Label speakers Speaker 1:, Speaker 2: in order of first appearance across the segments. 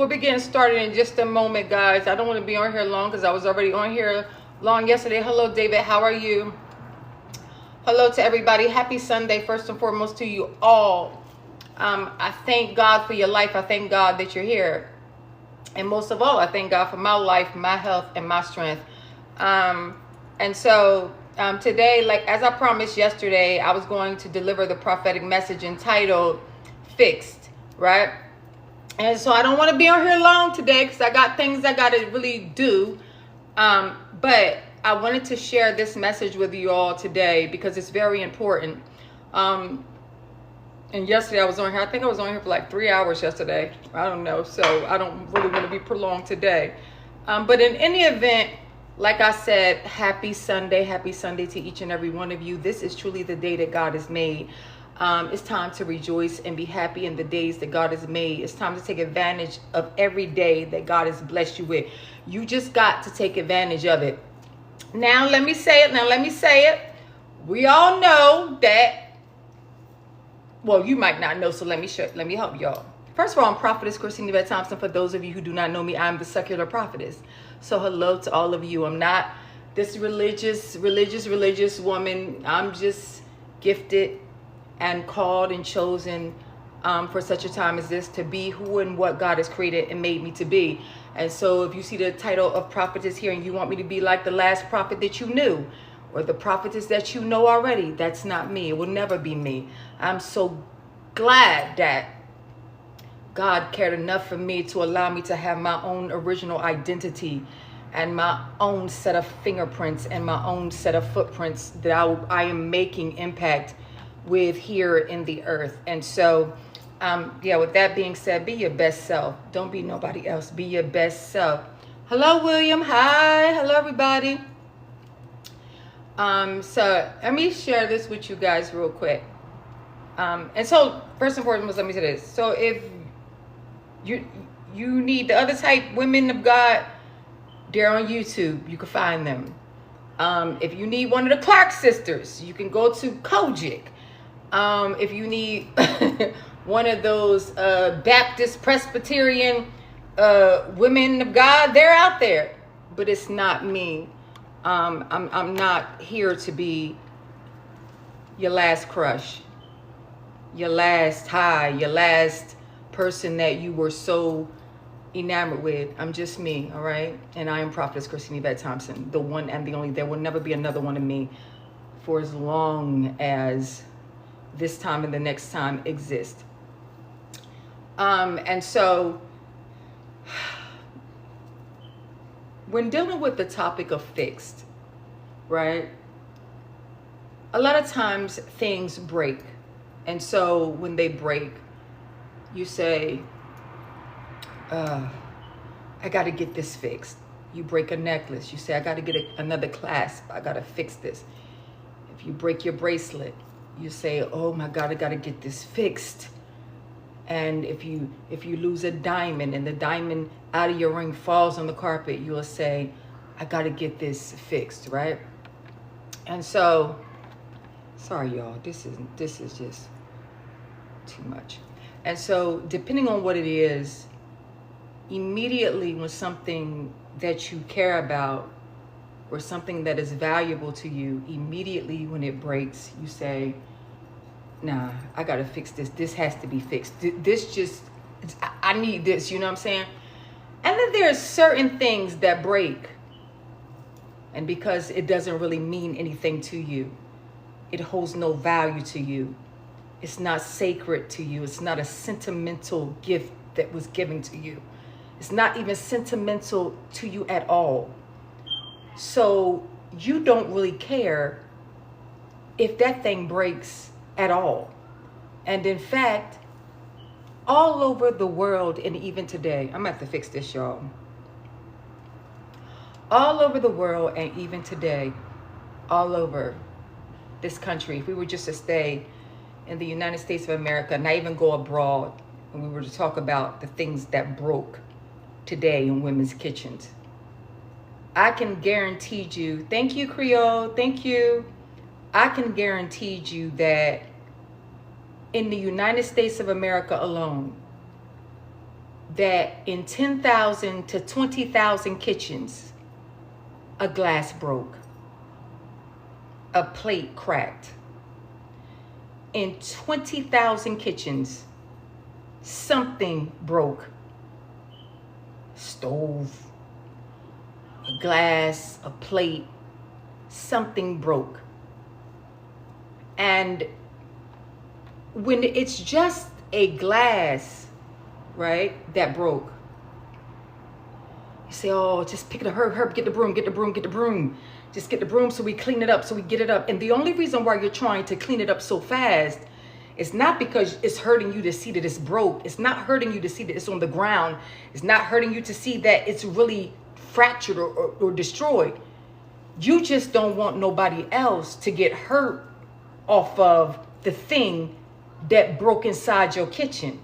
Speaker 1: We'll be getting started in just a moment, guys. I don't want to be on here long because I was already on here long yesterday. Hello, David. How are you? Hello to everybody. Happy Sunday, first and foremost, to you all. I thank God for your life. I thank God that you're here. And most of all, I thank God for my life, my health, and my strength. And so today, like as I promised yesterday, I was going to deliver the prophetic message entitled Fixed, right? And so I don't want to be on here long today because I got things I got to really do. But I wanted to share this message with you all today because it's very important. And yesterday I was on here. I think I was on here for like 3 hours yesterday. I don't know. So I don't really want to be prolonged today. But in any event, like I said, happy Sunday to each and every one of you. This is truly the day that God has made. It's time to rejoice and be happy in the days that God has made. It's time to take advantage of every day that God has blessed you with. You just got to take advantage of it. Now, let me say it. We all know that. Well, you might not know, so let me help y'all. First of all, I'm Prophetess Christine Yvette Thompson. For those of you who do not know me, I'm the secular prophetess. So hello to all of you. I'm not this religious woman. I'm just gifted and called and chosen for such a time as this to be who and what God has created and made me to be. And so if you see the title of prophetess here and you want me to be like the last prophet that you knew, or the prophetess that you know already, that's not me. It will never be me. I'm so glad that God cared enough for me to allow me to have my own original identity and my own set of fingerprints and my own set of footprints that I am making impact with here in the earth. And so, with that being said, be your best self. Don't be nobody else. Be your best self. Hello, William. Hi. Hello, everybody. So let me share this with you guys real quick. And so first and foremost, let me say this. So if you need the other type women of God, they're on YouTube. You can find them. If you need one of the Clark sisters, you can go to Kojic. If you need one of those Baptist Presbyterian women of God, they're out there. But it's not me. I'm not here to be your last crush, your last high, your last person that you were so enamored with. I'm just me, all right? And I am Prophetess Christine Yvette Thompson, the one and the only. There will never be another one of me for as long as this time and the next time exist. And so when dealing with the topic of fixed, right? A lot of times things break. And so when they break, you say, I got to get this fixed. You break a necklace. You say, I got to get another clasp. I got to fix this. If you break your bracelet, you say, oh my God, I got to get this fixed. And if you lose a diamond and the diamond out of your ring falls on the carpet, you'll say, I got to get this fixed, right? And so, sorry, y'all, this is just too much. And so depending on what it is, immediately when something that you care about or something that is valuable to you, immediately when it breaks, you say, nah, I got to fix this. This has to be fixed. I need this, you know what I'm saying? And then there's certain things that break. And because it doesn't really mean anything to you, it holds no value to you. It's not sacred to you. It's not a sentimental gift that was given to you. It's not even sentimental to you at all. So you don't really care if that thing breaks at all. And in fact, all over the world, and even today, I'm gonna have to fix this, y'all. All over the world, and even today, all over this country, if we were just to stay in the United States of America, not even go abroad, and we were to talk about the things that broke today in women's kitchens, I can guarantee you, thank you, Creole, thank you. I can guarantee you that in the United States of America alone, that in 10,000 to 20,000 kitchens, a glass broke, a plate cracked. In 20,000 kitchens, something broke. Stove, a glass, a plate, something broke. And when it's just a glass, right, that broke, you say, oh, just pick it up, Herb, get the broom, get the broom, get the broom. Just get the broom so we clean it up, so we get it up. And the only reason why you're trying to clean it up so fast is not because it's hurting you to see that it's broke. It's not hurting you to see that it's on the ground. It's not hurting you to see that it's really fractured or destroyed. You just don't want nobody else to get hurt off of the thing that broke inside your kitchen,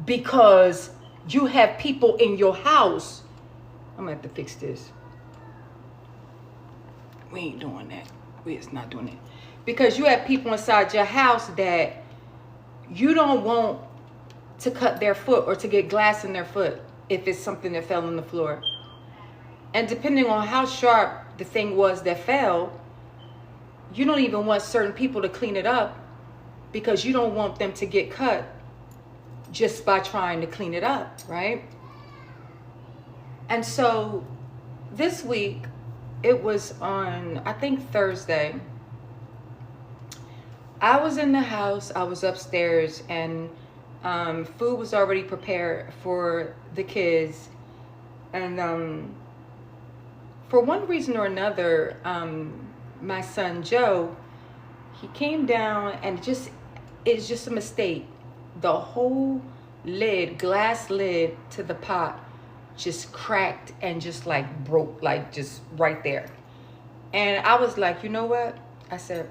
Speaker 1: because you have people in your house. I'm gonna have to fix this. We ain't doing that. We is not doing it. Because you have people inside your house that you don't want to cut their foot or to get glass in their foot if it's something that fell on the floor. And depending on how sharp the thing was that fell, you don't even want certain people to clean it up, because you don't want them to get cut just by trying to clean it up, right? And so this week, it was on, I think, Thursday. I was in the house, I was upstairs, and food was already prepared for the kids. And for one reason or another, my son Joe, he came down, and it's just a mistake. The whole lid, glass lid to the pot, just cracked and just like broke, like just right there. And I was like, you know what? I said,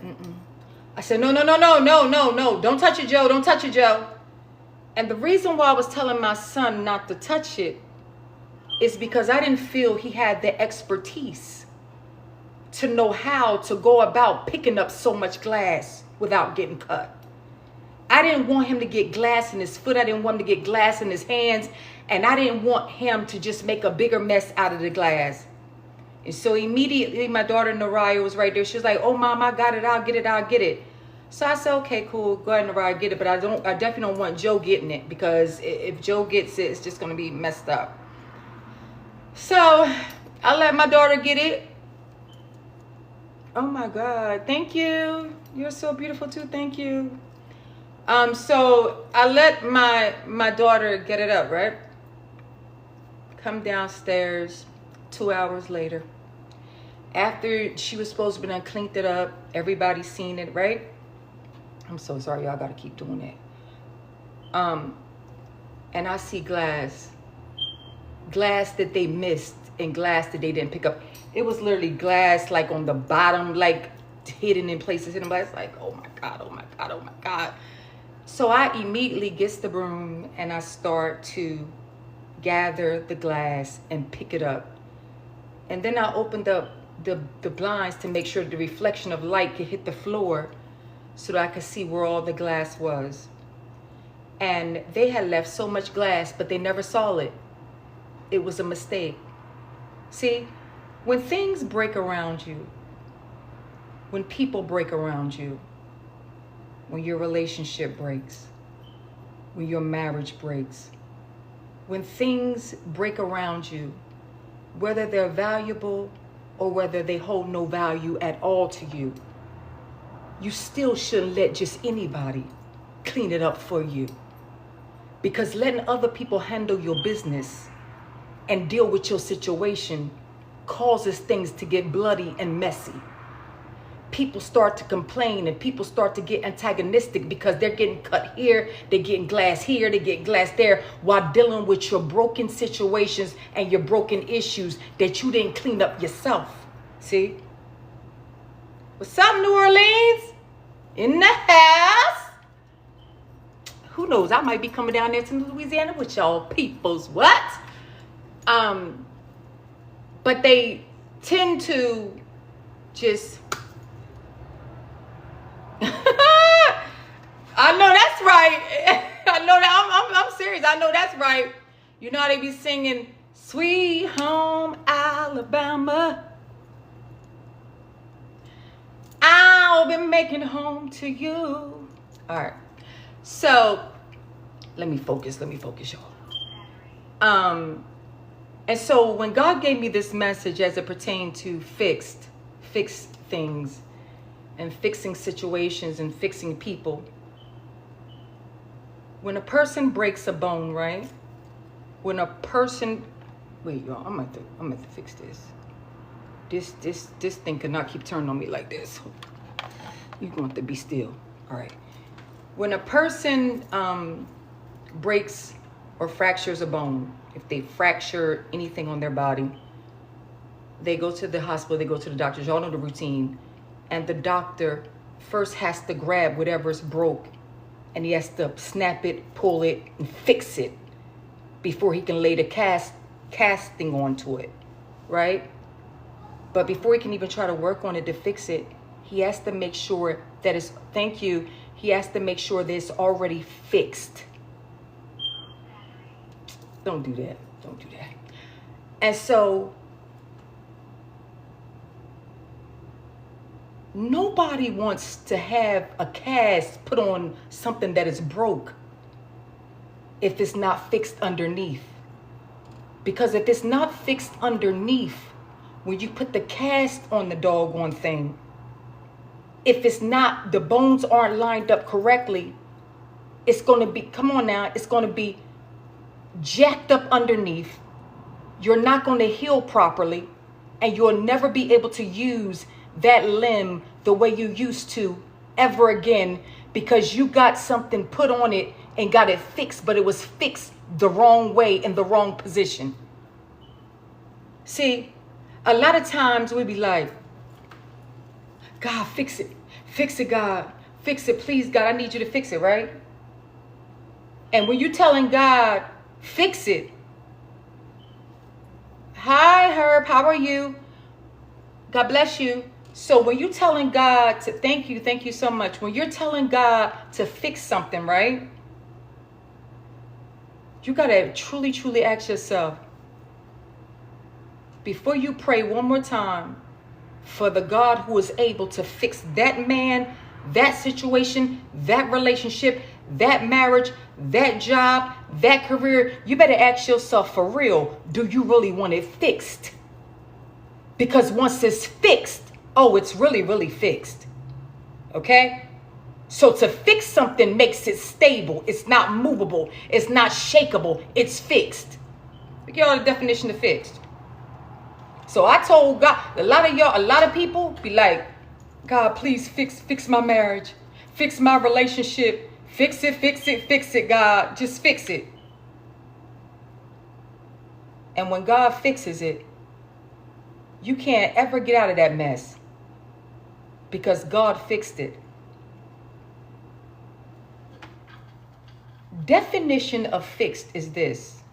Speaker 1: I said, no, don't touch it, Joe. Don't touch it, Joe. And the reason why I was telling my son not to touch it is because I didn't feel he had the expertise to know how to go about picking up so much glass without getting cut. I didn't want him to get glass in his foot. I didn't want him to get glass in his hands. And I didn't want him to just make a bigger mess out of the glass. And so immediately my daughter Naraya was right there. She was like, oh, Mom, I got it. I'll get it. I'll get it. So I said, okay, cool. Go ahead, Naraya, get it. But I definitely don't want Joe getting it, because if Joe gets it, it's just going to be messed up. So I let my daughter get it. Oh, my God. Thank you. You're so beautiful, too. Thank you. So I let my daughter get it up, right? Come downstairs 2 hours later. After she was supposed to be done, cleaned it up. Everybody's seen it, right? I'm so sorry, y'all gotta keep doing that. And I see glass that they missed and glass that they didn't pick up. It was literally glass like on the bottom, like hidden in places. And it's like, oh my God, oh my God, oh my God. So I immediately gets the broom and I start to gather the glass and pick it up. And then I opened up the blinds to make sure the reflection of light could hit the floor so that I could see where all the glass was. And they had left so much glass, but they never saw it. It was a mistake. See, when things break around you, when people break around you, when your relationship breaks, when your marriage breaks, when things break around you, whether they're valuable or whether they hold no value at all to you, you still shouldn't let just anybody clean it up for you. Because letting other people handle your business and deal with your situation causes things to get bloody and messy. People start to complain and people start to get antagonistic because they're getting cut here, they're getting glass here, they get glass there, while dealing with your broken situations and your broken issues that you didn't clean up yourself. See? What's up, New Orleans? In the house? Who knows? I might be coming down there to Louisiana with y'all peoples. What? But they tend to just... I know that's right. I know that. I'm serious. I know that's right. You know how they be singing, Sweet Home Alabama. I'll be making home to you. All right. So let me focus, y'all. And so when God gave me this message as it pertained to fix things and fixing situations and fixing people, when a person breaks a bone, right? When a person, wait, y'all, I'm gonna fix this. This thing cannot keep turning on me like this. You're going to have to be still. All right. When a person breaks or fractures a bone, if they fracture anything on their body, they go to the hospital, they go to the doctors. Y'all know the routine. And the doctor first has to grab whatever's broke, and he has to snap it, pull it, and fix it before he can lay the casting onto it, right? But before he can even try to work on it to fix it, he has to make sure that it's, he has to make sure that it's already fixed. Don't do that. And so, nobody wants to have a cast put on something that is broke if it's not fixed underneath. Because if it's not fixed underneath, when you put the cast on the doggone thing, if it's not, the bones aren't lined up correctly, it's going to be, come on now, it's going to be jacked up underneath. You're not going to heal properly, and you'll never be able to use that limb the way you used to ever again, because you got something put on it and got it fixed, but it was fixed the wrong way in the wrong position. See, a lot of times we be like, God, fix it, God, fix it, please, God, I need you to fix it, right? And when you're telling God, fix it. Hi, Herb, how are you? God bless you. So when you're telling God to, thank you so much. When you're telling God to fix something, right? You got to truly ask yourself, before you pray one more time, for the God who is able to fix that man, that situation, that relationship, that marriage, that job, that career, you better ask yourself, for real, do you really want it fixed? Because once it's fixed, oh, it's really fixed. Okay? So to fix something makes it stable. It's not movable. It's not shakeable. It's fixed. Look at all the definition of fixed. So I told God, a lot of people be like, God, please fix my marriage. Fix my relationship. Fix it, God. Just fix it. And when God fixes it, you can't ever get out of that mess, because God fixed it. Definition of fixed is this.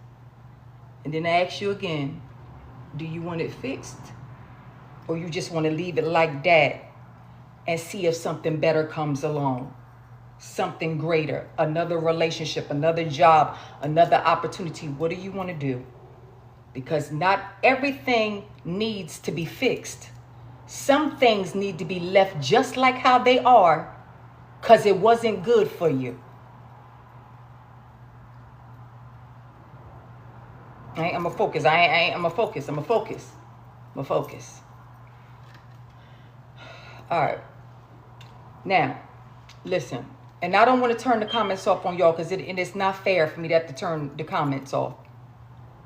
Speaker 1: And then I ask you again, do you want it fixed? Or you just want to leave it like that and see if something better comes along? Something greater, another relationship, another job, another opportunity. What do you want to do? Because not everything needs to be fixed. Some things need to be left just like how they are, because it wasn't good for you. I'm going to focus. I'm going to focus. All right. Now, listen. And I don't want to turn the comments off on y'all, because it's not fair for me to have to turn the comments off,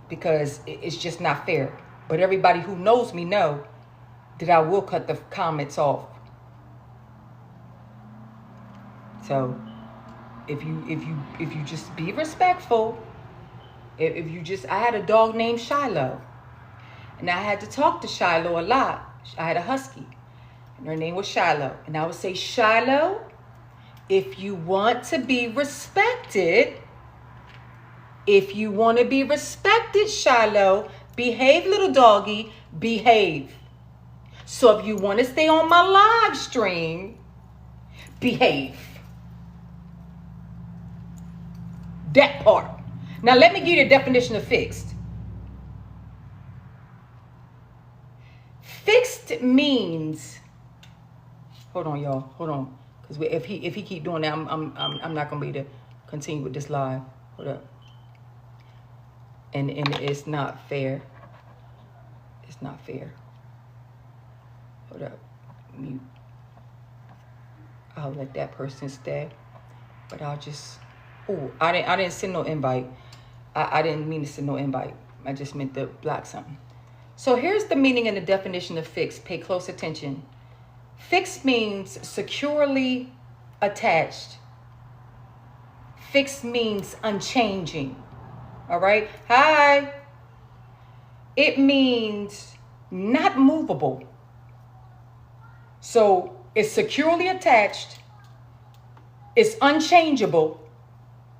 Speaker 1: because it's just not fair. But everybody who knows me know that I will cut the comments off. So if you just be respectful, I had a dog named Shiloh, and I had to talk to Shiloh a lot. I had a husky, and her name was Shiloh. And I would say, Shiloh, if you want to be respected, Shiloh, behave, little doggy, behave. So if you want to stay on my live stream, behave. That part. Now, let me give you the definition of fixed. Fixed means, hold on, y'all, hold on, because if he keep doing that, I'm not gonna be able to continue with this live. Hold up. And it's not fair. It's not fair. Hold up. Mute. I'll let that person stay, but I'll just. Oh, I didn't send no invite. I didn't mean to send no invite. I just meant to block something. So here's the meaning and the definition of fixed. Pay close attention. Fixed means securely attached. Fixed means unchanging. All right. Hi. It means not movable. So it's securely attached. It's unchangeable.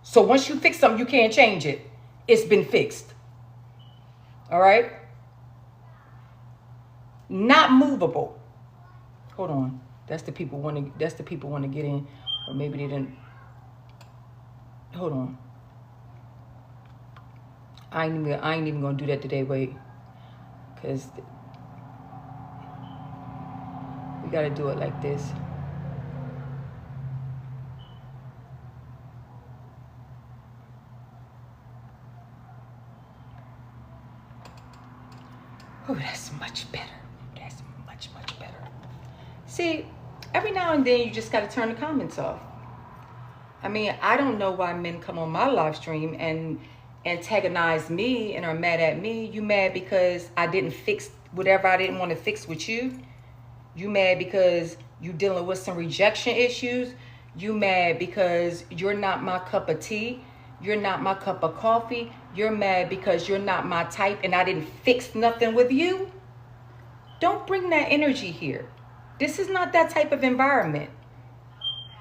Speaker 1: So once you fix something, you can't change it. It's been fixed. All right. Not movable. Hold on. That's the people want to get in, or maybe they didn't. Hold on. I ain't even gonna do that today. Wait, because we gotta do it like this. Oh, that's much better. That's much better. See, every now and then you just gotta turn the comments off. I mean, I don't know why men come on my live stream and antagonize me and are mad at me. You mad because I didn't fix whatever I didn't want to fix with you? You mad because you dealing with some rejection issues? You mad because you're not my cup of tea? You're not my cup of coffee? You're mad because you're not my type and I didn't fix nothing with you? Don't bring that energy here. This is not that type of environment.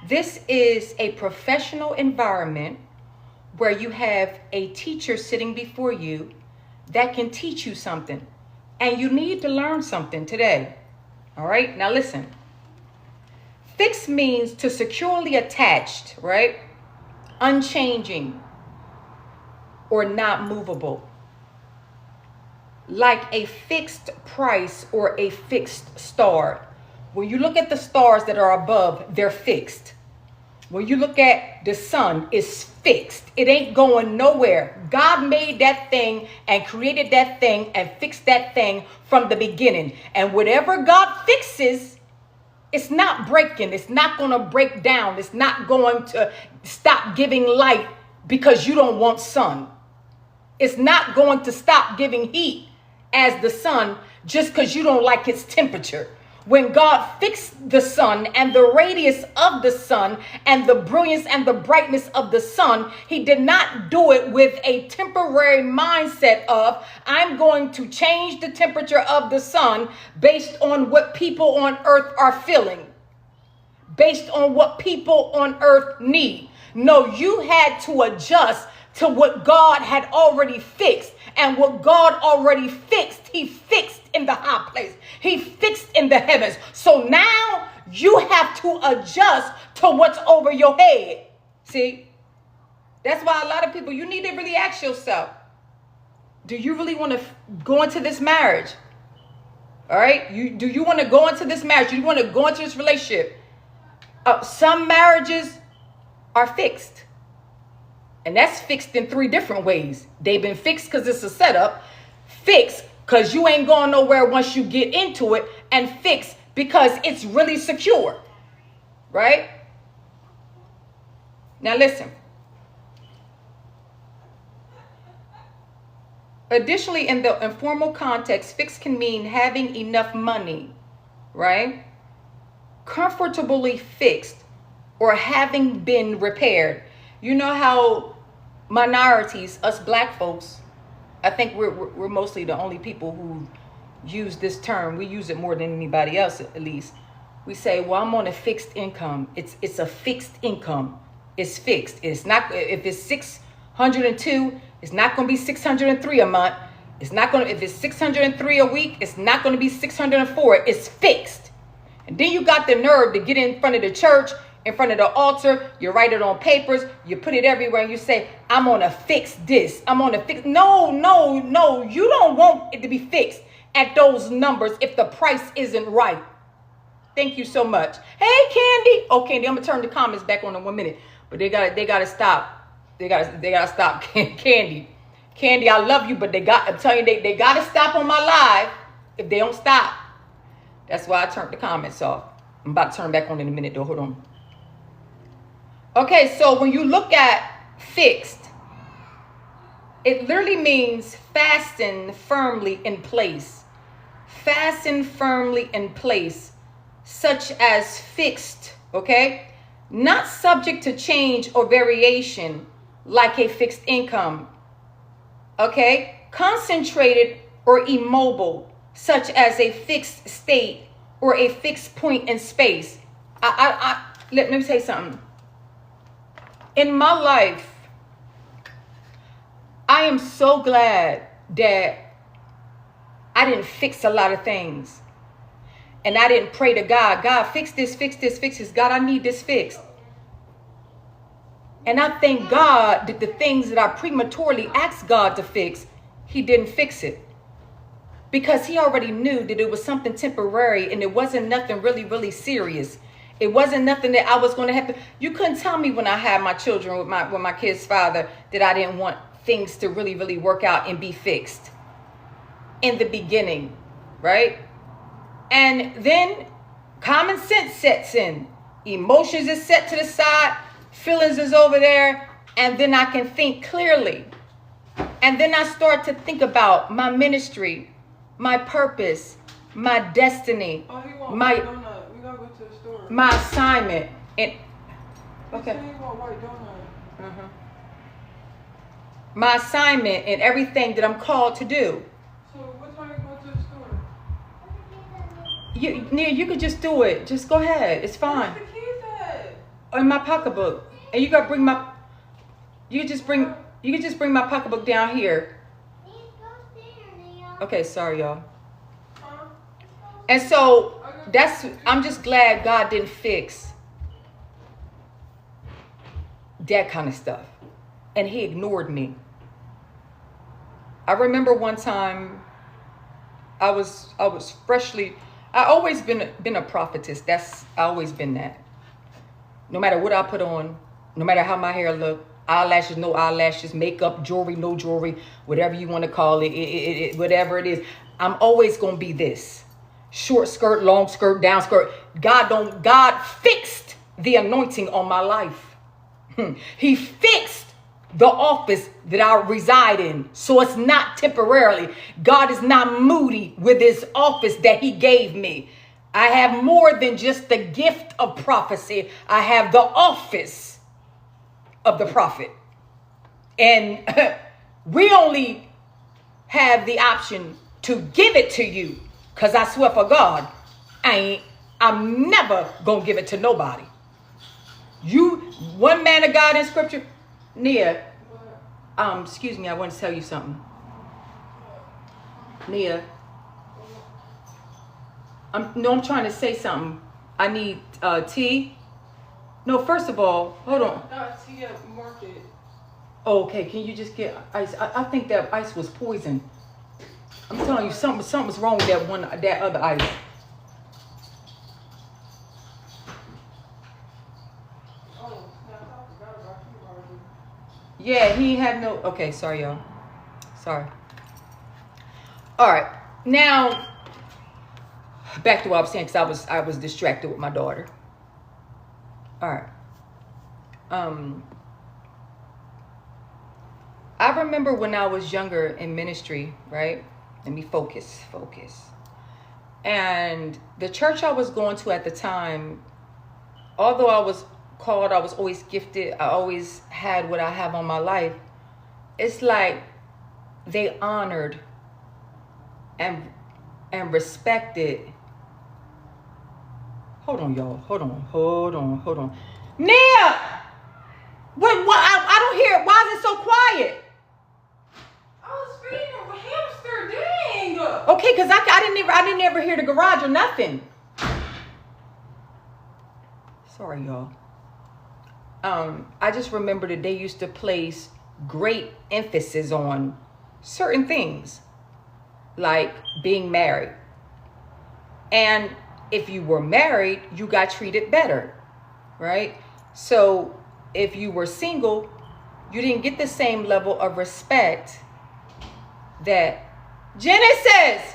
Speaker 1: This is a professional environment where you have a teacher sitting before you that can teach you something. And you need to learn something today. All right, now listen. Fixed means to securely attached, right? Unchanging or not movable. Like a fixed price or a fixed star. When you look at the stars that are above, they're fixed. When you look at the sun, it's fixed. It ain't going nowhere. God made that thing and created that thing and fixed that thing from the beginning. And whatever God fixes, it's not breaking. It's not going to break down. It's not going to stop giving light because you don't want sun. It's not going to stop giving heat as the sun just because you don't like its temperature. When God fixed the sun and the radius of the sun and the brilliance and the brightness of the sun, he did not do it with a temporary mindset of, I'm going to change the temperature of the sun based on what people on earth are feeling, based on what people on earth need. No, you had to adjust to what God had already fixed. And what God already fixed, he fixed in the high place. He fixed in the heavens. So now you have to adjust to what's over your head. See, that's why a lot of people, you need to really ask yourself, do you really want to go into this marriage? All right. Do you want to go into this marriage? Do you want to go into this relationship? Some marriages are fixed. And that's fixed in 3 different ways. They've been fixed because it's a setup, fixed because you ain't going nowhere once you get into it, and fixed because it's really secure, right? Now listen. Additionally, in the informal context, fixed can mean having enough money, right? Comfortably fixed or having been repaired. You know how minorities, us black folks, I think we're mostly the only people who use this term. We use it more than anybody else, at least. We say, well, I'm on a fixed income. It's a fixed income. It's fixed. It's not, if it's 602, it's not going to be 603 a month. It's not going to, if it's 603 a week, it's not going to be 604. It's fixed. And then you got the nerve to get in front of the church in front of the altar. You write it on papers. You put it everywhere. And you say, I'm going to fix this. I'm going to fix. No. You don't want it to be fixed at those numbers if the price isn't right. Thank you so much. Hey, Candy. Oh, Candy, I'm going to turn the comments back on in 1 minute. But they got to stop. They got to stop. Candy, I love you, but I'm telling you, they got to stop on my live if they don't stop. That's why I turned the comments off. I'm about to turn back on in a minute, though. Hold on. Okay, so when you look at fixed, it literally means fasten firmly in place. Fasten firmly in place, such as fixed, okay? Not subject to change or variation like a fixed income, okay? Concentrated or immobile, such as a fixed state or a fixed point in space. Let me say something. In my life, I am so glad that I didn't fix a lot of things. And I didn't pray to God, God, fix this. God, I need this fixed. And I thank God that the things that I prematurely asked God to fix, he didn't fix it. Because he already knew that it was something temporary and it wasn't nothing really, really serious. It wasn't nothing that I was going to have to. You couldn't tell me when I had my children with my kid's father that I didn't want things to really, really work out and be fixed in the beginning, right? And then common sense sets in. Emotions is set to the side. Feelings is over there. And then I can think clearly. And then I start to think about my ministry, my purpose, my destiny, my assignment. And okay. My assignment and everything that I'm called to do.
Speaker 2: So what time you go to the store?
Speaker 1: You could just do it. Just go ahead. It's fine.
Speaker 2: Where's the keys at?
Speaker 1: In my pocketbook. And you gotta bring my. You can just bring my pocketbook down here. Okay, sorry, y'all. And so I'm just glad God didn't fix that kind of stuff. And he ignored me. I remember one time I was freshly, I always been a prophetess. I always been that. No matter what I put on, no matter how my hair look, eyelashes, no eyelashes, makeup, jewelry, no jewelry, whatever you want to call it, whatever it is, I'm always going to be this. Short skirt, long skirt, down skirt. God fixed the anointing on my life. He fixed the office that I reside in. So it's not temporarily. God is not moody with his office that he gave me. I have more than just the gift of prophecy. I have the office of the prophet. And we only have the option to give it to you. Because I swear for God, I'm never going to give it to nobody. One man of God in scripture, Nia, excuse me, I want to tell you something. Nia, I'm trying to say something. I need tea. No, first of all, hold on.
Speaker 2: Tea at market.
Speaker 1: Oh, okay, can you just get ice? I think that ice was poison. I'm telling you, something's wrong with that other ice. Yeah, he had no. Okay, sorry, y'all. Sorry. All right, now back to what I was saying, because I was distracted with my daughter. All right. I remember when I was younger in ministry, right? Let me focus. And the church I was going to at the time, although I was called, I was always gifted, I always had what I have on my life, it's like they honored and respected. Hold on, y'all. Hold on. Nia! What? I don't hear it. Why is it so quiet?
Speaker 2: I was feeding a hamster. Dang.
Speaker 1: Okay, because I didn't ever hear the garage or nothing. Sorry, y'all. I just remember that they used to place great emphasis on certain things, like being married. And if you were married, you got treated better, right? So if you were single, you didn't get the same level of respect that Genesis.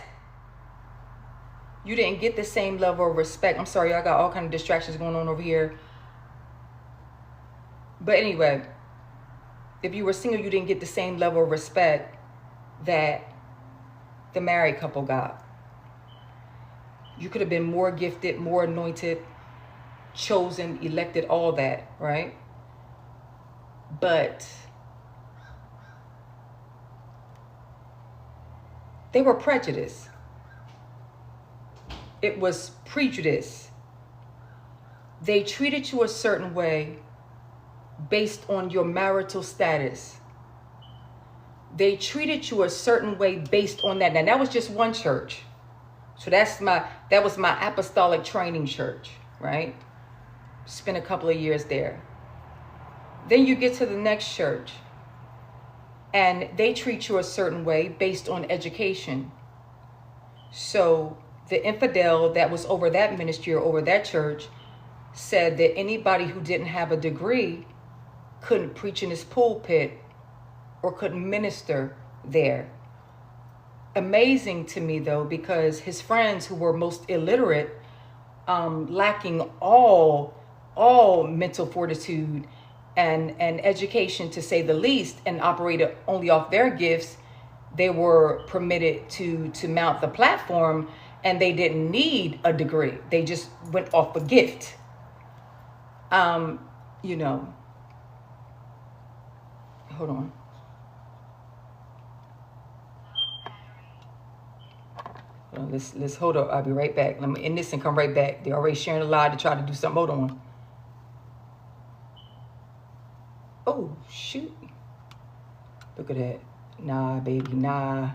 Speaker 1: You didn't get the same level of respect. I'm sorry, I got all kind of distractions going on over here. But anyway, if you were single, you didn't get the same level of respect that the married couple got. You could have been more gifted, more anointed, chosen, elected, all that, right? But they were prejudiced. It was prejudice. They treated you a certain way based on your marital status. They treated you a certain way based on that. Now that was just one church. So that was my apostolic training church, right? Spent a couple of years there. Then you get to the next church and they treat you a certain way based on education. So the infidel that was over that ministry or over that church said that anybody who didn't have a degree couldn't preach in his pulpit or couldn't minister there. Amazing to me though, because his friends who were most illiterate, lacking all mental fortitude and education to say the least, and operated only off their gifts, they were permitted to mount the platform, and they didn't need a degree. They just went off a gift. You know, hold on. Let's hold up. I'll be right back. Let me end this and come right back. They're already sharing a lie to try to do something. Hold on. Oh, shoot. Look at that. Nah, baby, nah.